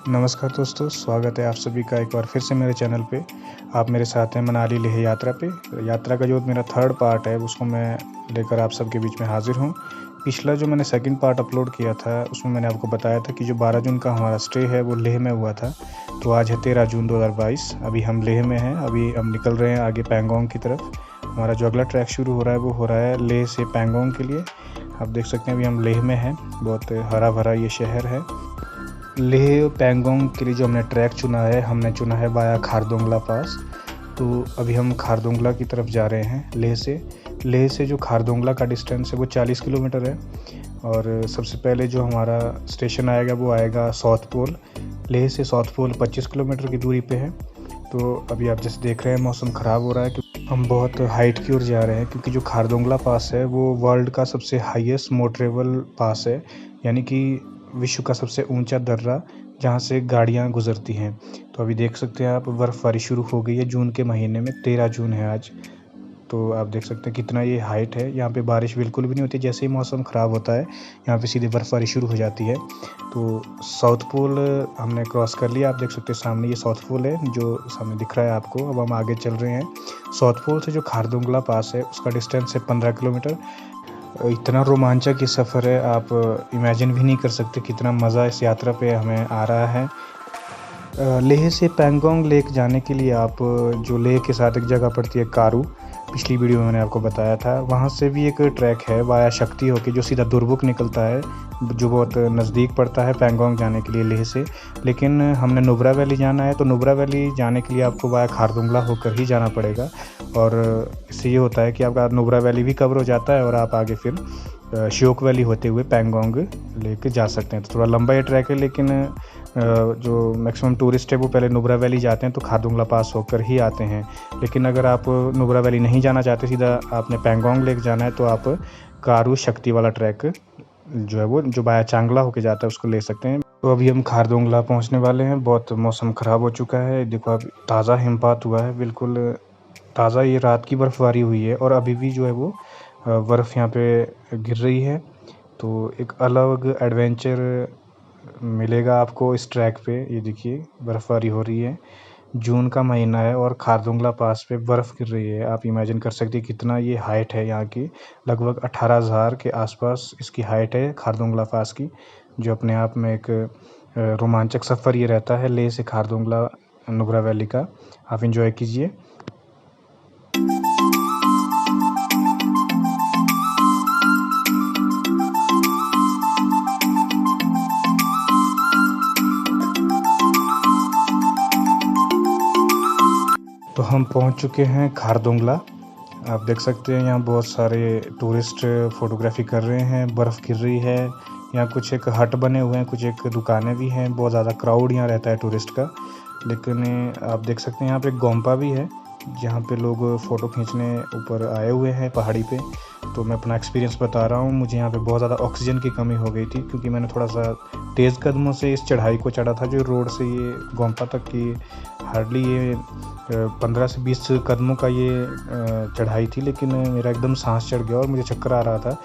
नमस्कार दोस्तों, स्वागत है आप सभी का एक बार फिर से मेरे चैनल पे। आप मेरे साथ हैं मनाली लेह यात्रा पे। यात्रा का जो मेरा थर्ड पार्ट है उसको मैं लेकर आप सबके बीच में हाज़िर हूँ। पिछला जो मैंने सेकंड पार्ट अपलोड किया था उसमें मैंने आपको बताया था कि जो 12 जून का हमारा स्टे है वो लेह में हुआ था। तो आज है 13 जून 2022। अभी हम लेह में हैं, अभी हम निकल रहे हैं आगे पैंगोंग की तरफ। हमारा जो अगला ट्रैक शुरू हो रहा है वो हो रहा है लेह से पैंगोंग के लिए। आप देख सकते हैं अभी हम लेह में हैं, बहुत हरा भरा ये शहर है। लेह पैंगोंग के लिए जो हमने ट्रैक चुना है, हमने चुना है वाया खारदोंगला पास। तो अभी हम खारदोंगला की तरफ जा रहे हैं लेह से जो खारदोंगला का डिस्टेंस है वो 40 किलोमीटर है। और सबसे पहले जो हमारा स्टेशन आएगा वो आएगा साउथ पोल। लेह से साउथ पोल 25 किलोमीटर की दूरी पे है। तो अभी आप जैसे देख रहे हैं मौसम ख़राब हो रहा है क्योंकि हम बहुत हाइट की ओर जा रहे हैं, क्योंकि जो खारदोंगला पास है वो वर्ल्ड का सबसे हाईएस्ट मोटरेबल पास है, यानी कि विश्व का सबसे ऊंचा दर्रा जहाँ से गाड़ियाँ गुजरती हैं। तो अभी देख सकते हैं आप, बर्फ़बारी शुरू हो गई है जून के महीने में। 13 जून है आज। तो आप देख सकते हैं कितना ये हाइट है। यहाँ पे बारिश बिल्कुल भी नहीं होती, जैसे ही मौसम ख़राब होता है यहाँ पे सीधे बर्फ़बारी शुरू हो जाती है। तो साउथ पोल हमने क्रॉस कर लिया। आप देख सकते हैं सामने ये साउथ पोल है जो सामने दिख रहा है आपको। अब हम आगे चल रहे हैं। साउथ पोल से जो खारदोंगला पास है उसका डिस्टेंस है 15 किलोमीटर। इतना रोमांचक ये सफ़र है, आप इमेजिन भी नहीं कर सकते कितना मज़ा इस यात्रा पे हमें आ रहा है। लेह से पैंगोंग लेक जाने के लिए आप जो लेह के साथ एक जगह पड़ती है कारू, पिछली वीडियो में मैंने आपको बताया था, वहाँ से भी एक ट्रैक है वाया शक्ति होके जो सीधा दुरबुक निकलता है, जो बहुत नज़दीक पड़ता है पैंगोंग जाने के लिए लेह से। लेकिन हमने नुब्रा वैली जाना है, तो नुब्रा वैली जाने के लिए आपको वाया खारदुंगला होकर ही जाना पड़ेगा। और इससे ये होता है कि आपका नुब्रा वैली भी कवर हो जाता है और आप आगे फिर श्योक वैली होते हुए पैंगोंग लेके जा सकते हैं। तो थोड़ा लंबा ये ट्रैक है, लेकिन जो मैक्सिमम टूरिस्ट है वो पहले नुब्रा वैली जाते हैं तो खारदुंगला पास होकर ही आते हैं। लेकिन अगर आप नुब्रा वैली नहीं जाना चाहते, सीधा आपने पैंगोंग लेक जाना है, तो आप कारू शक्ति वाला ट्रैक जो है वो जो बाया चांगला होके जाता है उसको ले सकते हैं। तो अभी हम खारदुंगला पहुंचने वाले हैं। बहुत मौसम ख़राब हो चुका है, देखो अब ताज़ा हिमपात हुआ है, बिल्कुल ताज़ा। ये रात की बर्फ़बारी हुई है और अभी भी जो है वो बर्फ़ यहाँ पे गिर रही है। तो एक अलग एडवेंचर मिलेगा आपको इस ट्रैक पे। ये देखिए बर्फ़बारी हो रही है, जून का महीना है और खारदुंगला पास पे बर्फ़ गिर रही है। आप इमेजिन कर सकते हैं कितना ये हाइट है यहाँ की। लगभग 18,000 के आसपास इसकी हाइट है खारदुंगला पास की, जो अपने आप में एक रोमांचक सफ़र ये रहता है लेह से खारदुंगला नुब्रा वैली का। आप इंजॉय कीजिए। तो हम पहुंच चुके हैं खारदुंगला। आप देख सकते हैं यहाँ बहुत सारे टूरिस्ट फ़ोटोग्राफ़ी कर रहे हैं, बर्फ़ गिर रही है। यहाँ कुछ एक हट बने हुए हैं, कुछ एक दुकानें भी हैं। बहुत ज़्यादा क्राउड यहाँ रहता है टूरिस्ट का। लेकिन आप देख सकते हैं यहाँ पे एक गोम्पा भी है जहाँ पे लोग फ़ोटो खींचने ऊपर आए हुए हैं पहाड़ी पे। तो मैं अपना एक्सपीरियंस बता रहा हूँ। मुझे यहाँ पे बहुत ज़्यादा ऑक्सीजन की कमी हो गई थी, क्योंकि मैंने थोड़ा सा तेज़ कदमों से इस चढ़ाई को चढ़ा था। जो रोड से ये गोम्पा तक की हार्डली ये 15 से 20 कदमों का ये चढ़ाई थी, लेकिन मेरा एकदम सांस चढ़ गया और मुझे चक्कर आ रहा था।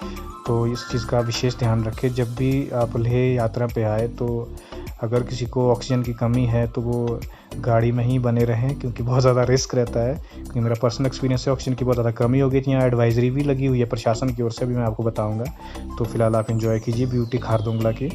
तो इस चीज़ का विशेष ध्यान रखें जब भी आप लेह यात्रा पे आए। तो अगर किसी को ऑक्सीजन की कमी है तो वो गाड़ी में ही बने रहें, क्योंकि बहुत ज़्यादा रिस्क रहता है। क्योंकि मेरा पर्सनल एक्सपीरियंस है, ऑक्सीजन की बहुत ज़्यादा कमी हो गई थी। यहाँ एडवाइजरी भी लगी हुई है प्रशासन की ओर से, अभी मैं आपको बताऊँगा। तो फिलहाल आप इंजॉय कीजिए ब्यूटी खारदुंगला की।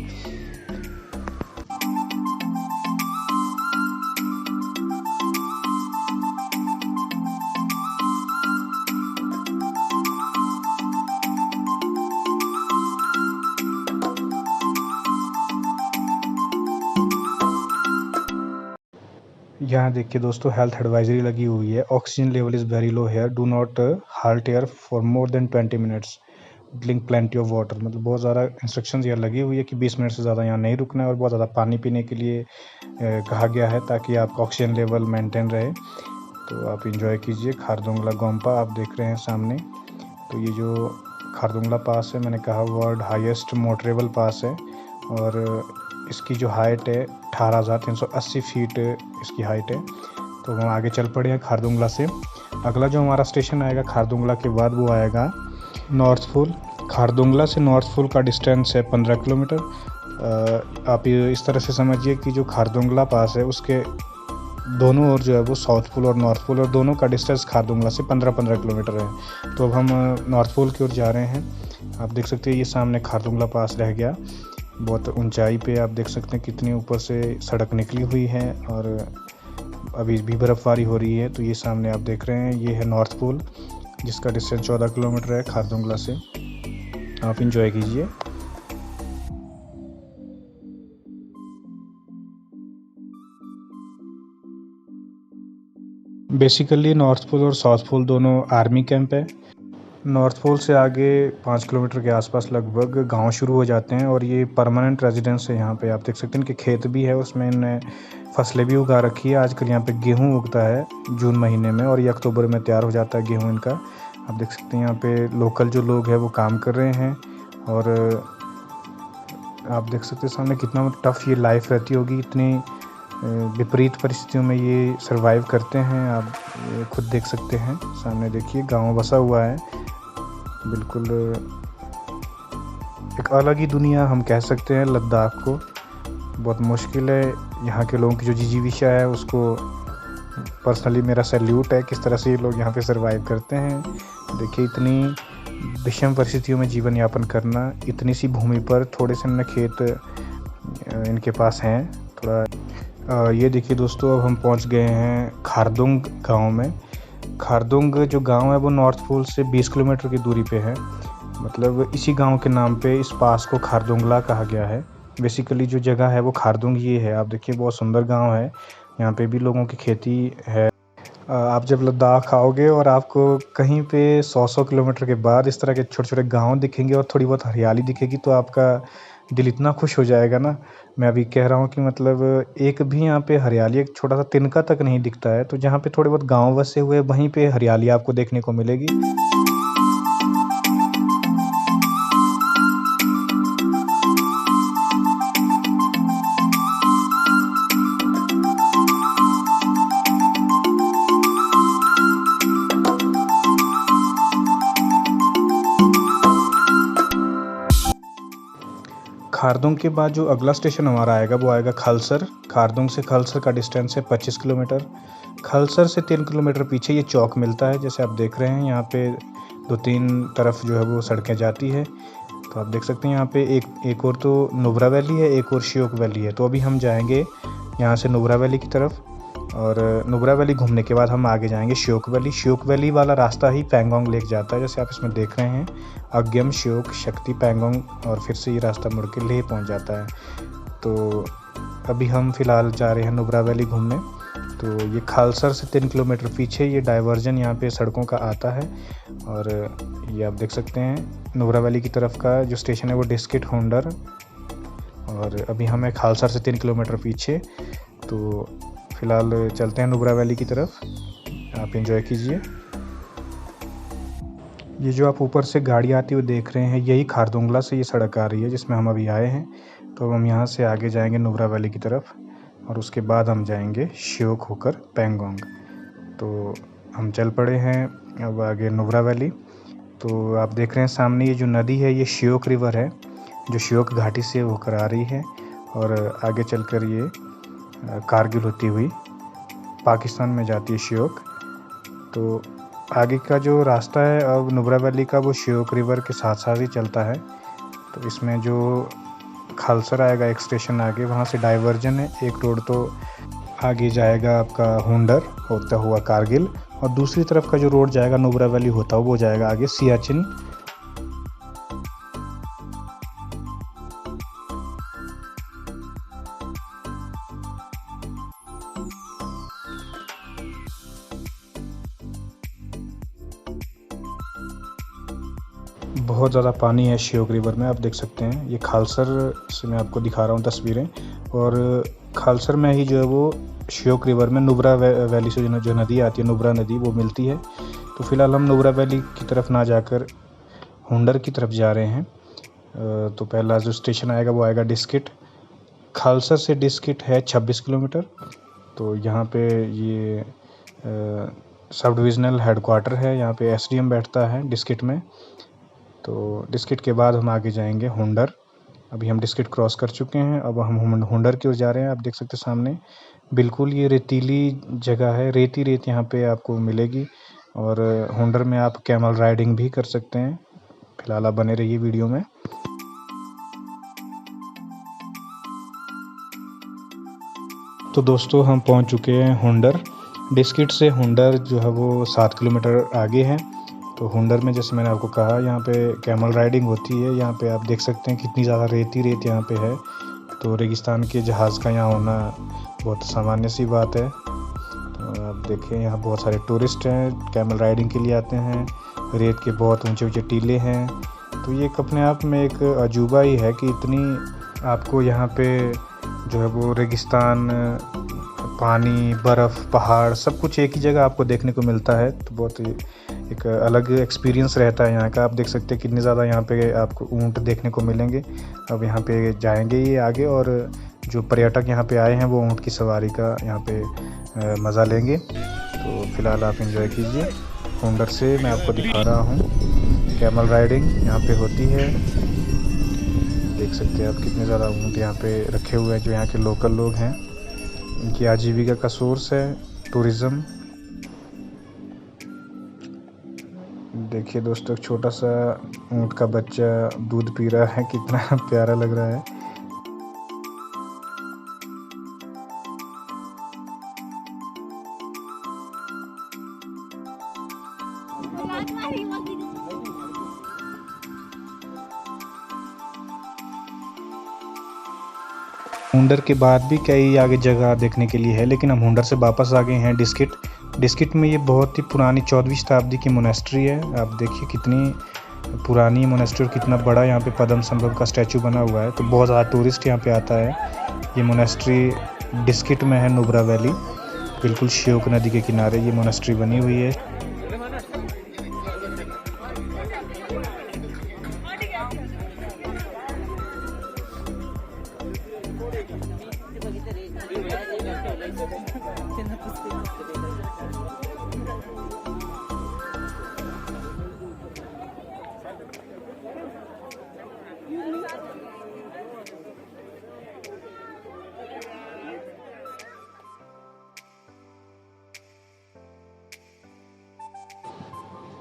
यहाँ देखिए दोस्तों, हेल्थ एडवाइजरी लगी हुई है। Oxygen level is very low here, do not halt here for more than 20 minutes, drink plenty of water. मतलब बहुत ज़्यादा इंस्ट्रक्शंस यहाँ लगी हुई है कि 20 मिनट से ज़्यादा यहाँ नहीं रुकना है। और बहुत ज़्यादा पानी पीने के लिए कहा गया है, ताकि आपका ऑक्सीजन लेवल मेंटेन रहे। तो आप इंजॉय कीजिए खारदुंगला गोम्पा आप देख रहे हैं सामने। तो ये जो खारदुंगला पास है, मैंने कहा वर्ल्ड हाईएस्ट मोटरेबल पास है। और इसकी जो हाइट है 18,380 फीट इसकी हाइट है। तो हम आगे चल पड़े हैं खारदुंगला से। अगला जो हमारा स्टेशन आएगा खारदुंगला के बाद वो आएगा नॉर्थ पोल। खारदुंगला से नॉर्थ पोल का डिस्टेंस है 15 किलोमीटर। आप ये इस तरह से समझिए कि जो खारदुंगला पास है उसके दोनों ओर जो है वो साउथ पोल और नॉर्थ पोल, और दोनों का डिस्टेंस खारदुंगला से 15-15 किलोमीटर है। तो अब हम नॉर्थ पोल की ओर जा रहे हैं। आप देख सकते हैं ये सामने खारदुंगला पास रह गया। बहुत ऊंचाई पे आप देख सकते हैं कितनी ऊपर से सड़क निकली हुई है और अभी भी बर्फ़बारी हो रही है। तो ये सामने आप देख रहे हैं ये है नॉर्थ पोल, जिसका डिस्टेंस 14 किलोमीटर है खारदुंगला से। आप इंजॉय कीजिए। बेसिकली नॉर्थ पोल और साउथ पोल दोनों आर्मी कैंप है। नॉर्थ पोल से आगे 5 किलोमीटर के आसपास लगभग गांव शुरू हो जाते हैं और ये परमानेंट रेजिडेंस है यहाँ पे। आप देख सकते हैं इनके खेत भी है, उसमें इन्हें फसलें भी उगा रखी है। आजकल यहाँ पे गेहूँ उगता है जून महीने में, और ये अक्टूबर में तैयार हो जाता है गेहूँ इनका। आप देख सकते हैं यहाँ पे लोकल जो लोग हैं वो काम कर रहे हैं, और आप देख सकते हैं सामने कितना टफ ये लाइफ रहती होगी। इतनी विपरीत परिस्थितियों में ये सरवाइव करते हैं। आप खुद देख सकते हैं, सामने देखिए गांव बसा हुआ है। बिल्कुल एक अलग ही दुनिया हम कह सकते हैं लद्दाख को। बहुत मुश्किल है यहाँ के लोगों की जो जिजीविका है उसको पर्सनली मेरा सैल्यूट है, किस तरह से ये लोग यहाँ पे सरवाइव करते हैं। देखिए इतनी विषम परिस्थितियों में जीवन यापन करना, इतनी सी भूमि पर थोड़े से न खेत इनके पास हैं थोड़ा। ये देखिए दोस्तों, अब हम पहुँच गए हैं खारदुंग गाँव में। खारदुंग जो गांव है वो नॉर्थ पोल से 20 किलोमीटर की दूरी पे है। मतलब इसी गांव के नाम पे इस पास को खारदुंगला कहा गया है। बेसिकली जो जगह है वो खारदुंग ये है। आप देखिए बहुत सुंदर गांव है, यहाँ पे भी लोगों की खेती है। आप जब लद्दाख आओगे और आपको कहीं पे 100-100 किलोमीटर के बाद इस तरह के छोटे-छोटे गांव दिखेंगे और थोड़ी बहुत हरियाली दिखेगी तो आपका दिल इतना खुश हो जाएगा ना। मैं अभी कह रहा हूँ कि मतलब एक भी यहाँ पे हरियाली, एक छोटा-सा तिनका तक नहीं दिखता है। तो जहाँ पे थोड़े बहुत गाँव बसे हुए वहीं पे हरियाली आपको देखने को मिलेगी। खारदुंग के बाद जो अगला स्टेशन हमारा आएगा वो आएगा खलसर। खारदुंग से खलसर का डिस्टेंस है 25 किलोमीटर। खलसर से 3 किलोमीटर पीछे ये चौक मिलता है, जैसे आप देख रहे हैं यहाँ पे 2-3 तरफ जो है वो सड़कें जाती है। तो आप देख सकते हैं यहाँ पे एक और तो नुब्रा वैली है, एक और श्योक वैली है। तो अभी हम जाएंगे यहाँ से नुब्रा वैली की तरफ, और नुब्रा वैली घूमने के बाद हम आगे जाएंगे श्योक वैली। श्योक वैली वाला रास्ता ही पैंगोंग लेक जाता है, जैसे आप इसमें देख रहे हैं अगम, श्योक, शक्ति, पैंगोंग, और फिर से ये रास्ता मुड़ के लेह पहुँच जाता है। तो अभी हम फ़िलहाल जा रहे हैं नुब्रा वैली घूमने। तो ये खालसर से 3 किलोमीटर पीछे ये डाइवर्जन यहाँ पे सड़कों का आता है, और ये आप देख सकते हैं नुब्रा वैली की तरफ का जो स्टेशन है वो डिस्किट होंडर। और अभी हमें खालसर से 3 किलोमीटर पीछे। तो फ़िलहाल चलते हैं नुब्रा वैली की तरफ, आप एंजॉय कीजिए। ये जो आप ऊपर से गाड़ी आती हुई देख रहे हैं यही खारदुंगला से ये सड़क आ रही है जिसमें हम अभी आए हैं। तो अब हम यहाँ से आगे जाएंगे नुब्रा वैली की तरफ, और उसके बाद हम जाएंगे श्योक होकर पैंगोंग। तो हम चल पड़े हैं अब आगे नुब्रा वैली। तो आप देख रहे हैं सामने ये जो नदी है ये श्योक रिवर है, जो श्योक घाटी से होकर आ रही है, और आगे चलकर ये कारगिल होती हुई पाकिस्तान में जाती है श्योक। तो आगे का जो रास्ता है अब नुब्रा वैली का वो श्योक रिवर के साथ साथ ही चलता है। तो इसमें जो खालसर आएगा एक स्टेशन आगे, वहाँ से डाइवर्जन है। एक रोड तो आगे जाएगा आपका हुंडर होता हुआ कारगिल, और दूसरी तरफ का जो रोड जाएगा नुब्रा वैली होता हुआ वो जाएगा आगे सियाचिन। बहुत ज़्यादा पानी है श्योक रिवर में, आप देख सकते हैं। ये खालसर से मैं आपको दिखा रहा हूँ तस्वीरें, और खालसर में ही जो है वो श्योक रिवर में नुब्रा वैली से जो नदी आती है, नुब्रा नदी, वो मिलती है। तो फ़िलहाल हम नुब्रा वैली की तरफ ना जाकर हुंडर की तरफ जा रहे हैं। तो पहला जो स्टेशन आएगा वो आएगा डिस्किट। खालसर से डिस्किट है 26 किलोमीटर। तो यहाँ पे ये सब डिविज़नल हेडक्वार्टर है, यहाँ पे एसडीएम बैठता है डिस्किट में। तो डिस्किट के बाद हम आगे जाएंगे हुंडर। अभी हम डिस्किट क्रॉस कर चुके हैं, अब हम हुंडर की ओर जा रहे हैं। आप देख सकते हैं सामने बिल्कुल ये रेतीली जगह है, रेत ही रेत यहाँ पे आपको मिलेगी और हुंडर में आप कैमल राइडिंग भी कर सकते हैं। फिलहाल आप बने रहिए वीडियो में। तो दोस्तों हम पहुंच चुके हैं हुंडर। डिस्किट से हुंडर जो है वो 7 किलोमीटर आगे है। तो हुंडर में जैसे मैंने आपको कहा यहाँ पे कैमल राइडिंग होती है। यहाँ पे आप देख सकते हैं कितनी ज़्यादा रेती रेत यहाँ पे है। तो रेगिस्तान के जहाज़ का यहाँ होना बहुत सामान्य सी बात है। तो आप देखें यहाँ बहुत सारे टूरिस्ट हैं, कैमल राइडिंग के लिए आते हैं। रेत के बहुत ऊंचे ऊंचे टीले हैं। तो ये एक अपने आप में एक अजूबा ही है कि इतनी आपको यहाँ पे जो है वो रेगिस्तान, पानी, बर्फ़, पहाड़ सब कुछ एक ही जगह आपको देखने को मिलता है। तो बहुत एक अलग एक्सपीरियंस रहता है यहाँ का। आप देख सकते हैं कितने ज़्यादा यहाँ पे आपको ऊँट देखने को मिलेंगे। अब यहाँ पे जाएंगे ये आगे और जो पर्यटक यहाँ पे आए हैं वो ऊँट की सवारी का यहाँ पे मज़ा लेंगे। तो फ़िलहाल आप एंजॉय कीजिए। हुंडर से मैं आपको दिखा रहा हूँ कैमल राइडिंग यहाँ पे होती है। देख सकते हैं आप कितने ज़्यादा ऊँट यहाँ पे रखे हुए हैं जो यहाँ के लोकल लोग हैं। इनकी आजीविका का सोर्स है टूरिज़्म। देखिए दोस्तों, छोटा सा ऊँट का बच्चा दूध पी रहा है, कितना प्यारा लग रहा है। हुंडर के बाद भी कई आगे जगह देखने के लिए है, लेकिन हम हुंडर से वापस आ गए हैं डिस्किट। डिस्किट में ये बहुत ही पुरानी 14वीं शताब्दी की मोनेस्ट्री है। आप देखिए कितनी पुरानी मोनेस्ट्री और कितना बड़ा यहाँ पे पद्म संभव का स्टैचू बना हुआ है। तो बहुत ज़्यादा टूरिस्ट यहाँ पे आता है। ये मोनेस्ट्री डिस्किट में है, नुब्रा वैली, बिल्कुल श्योक नदी के किनारे ये मोनेस्ट्री बनी हुई है।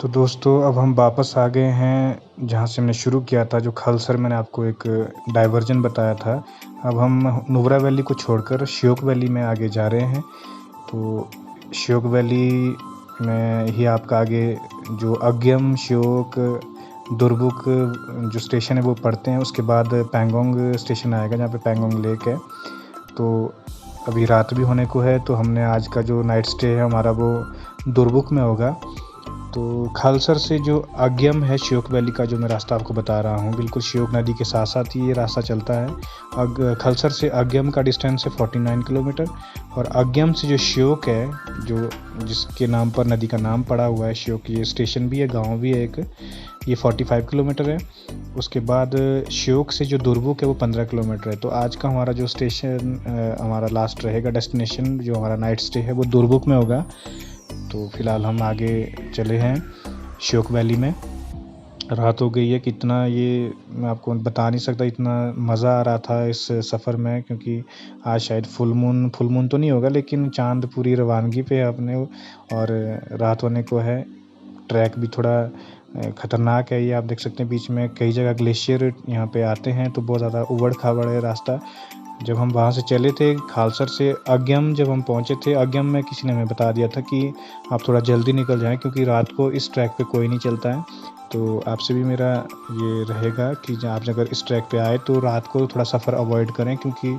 तो दोस्तों अब हम वापस आ गए हैं जहाँ से हमने शुरू किया था, जो खलसर मैंने आपको एक डाइवर्जन बताया था। अब हम नुब्रा वैली को छोड़कर श्योक वैली में आगे जा रहे हैं। तो श्योक वैली में ही आपका आगे जो अग्यम, श्योक, दुर्बुक जो स्टेशन है वो पड़ते हैं। उसके बाद पैंगोंग स्टेशन आएगा जहाँ पे पैंगोंग लेक है। तो अभी रात भी होने को है, तो हमने आज का जो नाइट स्टे है हमारा वो दुर्बुक में होगा। तो खालसर से जो अग्यम है श्योक वैली का, जो मैं रास्ता आपको बता रहा हूँ, बिल्कुल श्योक नदी के साथ साथ ही ये रास्ता चलता है। खालसर से अग्यम का डिस्टेंस है 49 किलोमीटर और अग्यम से जो श्योक है, जो जिसके नाम पर नदी का नाम पड़ा हुआ है श्योक, ये स्टेशन भी है, गांव भी है एक, ये 45 किलोमीटर है। उसके बाद श्योक से जो दुर्बुक है वो 15 किलोमीटर है। तो आज का हमारा जो स्टेशन हमारा लास्ट रहेगा, डेस्टिनेशन जो हमारा नाइट स्टे है वो दुर्बुक में होगा। तो फ़िलहाल हम आगे चले हैं श्योक वैली में। रात हो गई है, कितना ये मैं आपको बता नहीं सकता, इतना मज़ा आ रहा था इस सफ़र में, क्योंकि आज शायद फुल मून तो नहीं होगा, लेकिन चांद पूरी रवानगी पे है अपने, और रात होने को है। ट्रैक भी थोड़ा ख़तरनाक है। ये आप देख सकते हैं बीच में कई जगह ग्लेशियर यहाँ पे आते हैं, तो बहुत ज़्यादा उबड़ खाबड़ है रास्ता। जब हम वहाँ से चले थे खालसर से अग्यम, जब हम पहुँचे थे अग्यम में, किसी ने हमें बता दिया था कि आप थोड़ा जल्दी निकल जाएं, क्योंकि रात को इस ट्रैक पे कोई नहीं चलता है। तो आपसे भी मेरा ये रहेगा कि आप अगर इस ट्रैक पे आए तो रात को थोड़ा सफ़र अवॉइड करें, क्योंकि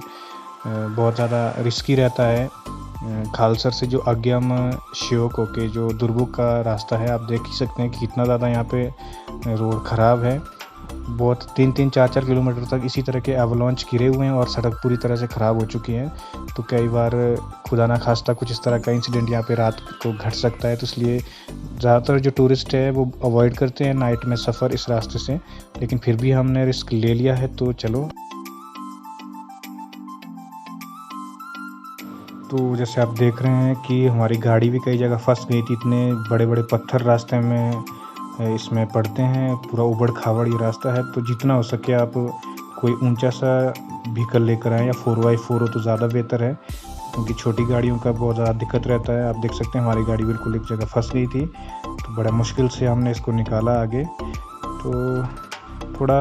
बहुत ज़्यादा रिस्की रहता है। खालसर से जो अग्यम श्योक होके जो दुर्बुक का रास्ता है, आप देख ही सकते हैं कि कितना ज़्यादा यहाँ पे रोड ख़राब है। बहुत 3-3, 4-4 किलोमीटर तक इसी तरह के एवलांच गिरे हुए हैं और सड़क पूरी तरह से ख़राब हो चुकी है। तो कई बार खुदा ना खास्ता कुछ इस तरह का इंसिडेंट यहाँ पे रात को घट सकता है। तो इसलिए ज़्यादातर जो टूरिस्ट है वो अवॉइड करते हैं नाइट में सफ़र इस रास्ते से, लेकिन फिर भी हमने रिस्क ले लिया है, तो चलो। तो जैसे आप देख रहे हैं कि हमारी गाड़ी भी कई जगह फंस गई थी, इतने बड़े बड़े पत्थर रास्ते में इसमें पड़ते हैं, पूरा उबड़ खाबड़ ये रास्ता है। तो जितना हो सके आप कोई ऊंचा सा व्हीकल लेकर आएँ या 4x4 हो तो ज़्यादा बेहतर है, क्योंकि छोटी गाड़ियों का बहुत ज़्यादा दिक्कत रहता है। आप देख सकते हैं हमारी गाड़ी बिल्कुल एक जगह फंस गई थी, तो बड़ा मुश्किल से हमने इसको निकाला आगे। तो थोड़ा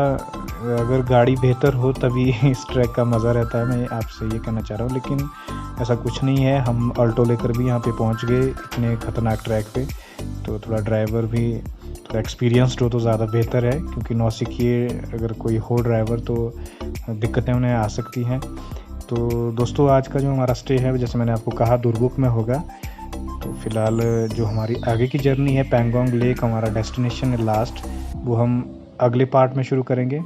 अगर गाड़ी बेहतर हो तभी इस ट्रैक का मज़ा रहता है, मैं आपसे ये कहना चाह रहा हूँ। लेकिन ऐसा कुछ नहीं है, हम ऑल्टो लेकर भी यहाँ पे पहुँच गए इतने ख़तरनाक ट्रैक पे। तो थोड़ा ड्राइवर भी थोड़ा एक्सपीरियंस्ड हो तो ज़्यादा बेहतर है, क्योंकि नौसिखिए अगर कोई हो ड्राइवर तो दिक्कतें उन्हें आ सकती हैं। तो दोस्तों आज का जो हमारा स्टे है, जैसे मैंने आपको कहा, दुरबुक में होगा। तो फ़िलहाल जो हमारी आगे की जर्नी है, पैंगोंग लेक हमारा डेस्टिनेशन है लास्ट, वो हम अगले पार्ट में शुरू करेंगे।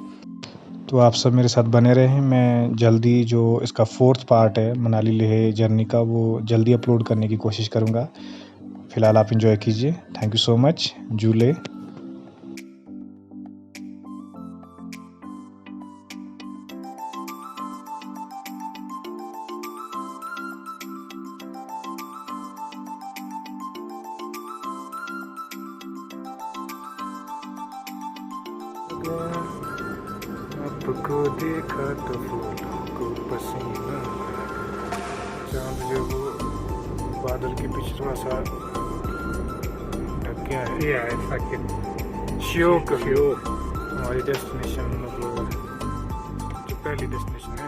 तो आप सब मेरे साथ बने रहें, मैं जल्दी जो इसका 4th पार्ट है मनाली लेह जर्नी का, वो जल्दी अपलोड करने की कोशिश करूँगा। फ़िलहाल आप एंजॉय कीजिए। Thank you so much. जूले। आपको देखा तो फूलों को पसीना, चांद जो वो बादल के पीछे थोड़ा सा ढक गया है। श्योक हमारी डेस्टिनेशन, मतलब जो पहली डेस्टिनेशन है